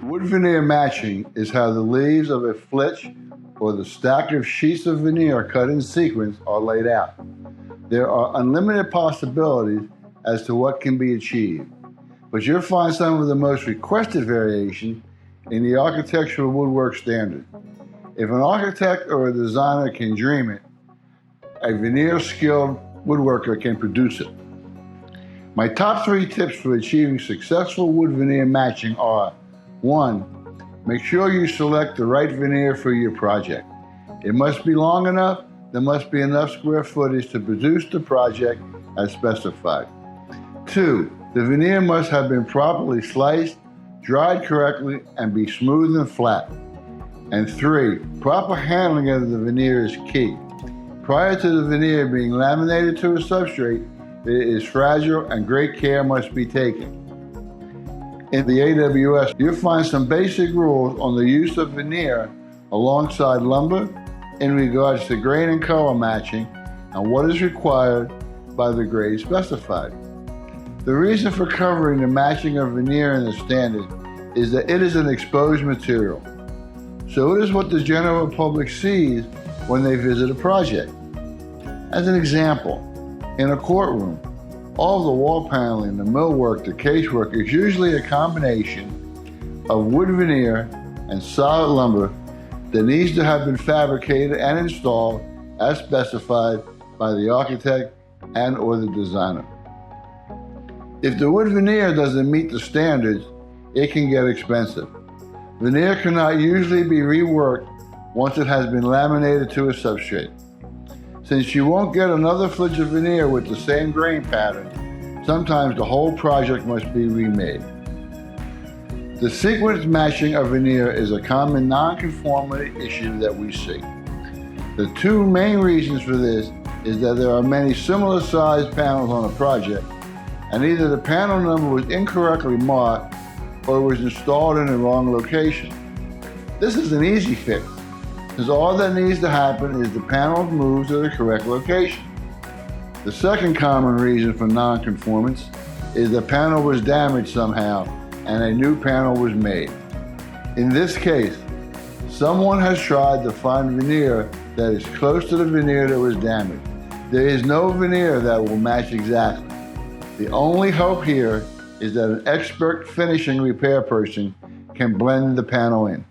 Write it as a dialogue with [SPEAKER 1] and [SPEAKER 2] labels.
[SPEAKER 1] Wood veneer matching is how the leaves of a flitch or the stack of sheets of veneer cut in sequence are laid out. There are unlimited possibilities as to what can be achieved, but you'll find some of the most requested variation in the Architectural Woodwork Standards. If an architect or a designer can dream it, a veneer-skilled woodworker can produce it. My top 3 tips for achieving successful wood veneer matching are: 1. Make sure you select the right veneer for your project. It must be long enough, there must be enough square footage to produce the project as specified. 2. The veneer must have been properly sliced, dried correctly, and be smooth and flat. And 3. Proper handling of the veneer is key. Prior to the veneer being laminated to a substrate, it is fragile and great care must be taken. In the AWS, you'll find some basic rules on the use of veneer alongside lumber in regards to grain and color matching and what is required by the grade specified. The reason for covering the matching of veneer in the standard is that it is an exposed material. So it is what the general public sees when they visit a project. As an example, in a courtroom, all of the wall paneling, the millwork, the casework is usually a combination of wood veneer and solid lumber that needs to have been fabricated and installed as specified by the architect and or the designer. If the wood veneer doesn't meet the standards, it can get expensive. Veneer cannot usually be reworked once it has been laminated to a substrate. Since you won't get another flitch of veneer with the same grain pattern, sometimes the whole project must be remade. The sequence matching of veneer is a common non-conformity issue that we see. The 2 main reasons for this is that there are many similar sized panels on a project, and either the panel number was incorrectly marked or was installed in the wrong location. This is an easy fix, because all that needs to happen is the panels moved to the correct location. The second common reason for non-conformance is the panel was damaged somehow and a new panel was made. In this case, someone has tried to find veneer that is close to the veneer that was damaged. There is no veneer that will match exactly. The only hope here is that an expert finishing repair person can blend the panel in.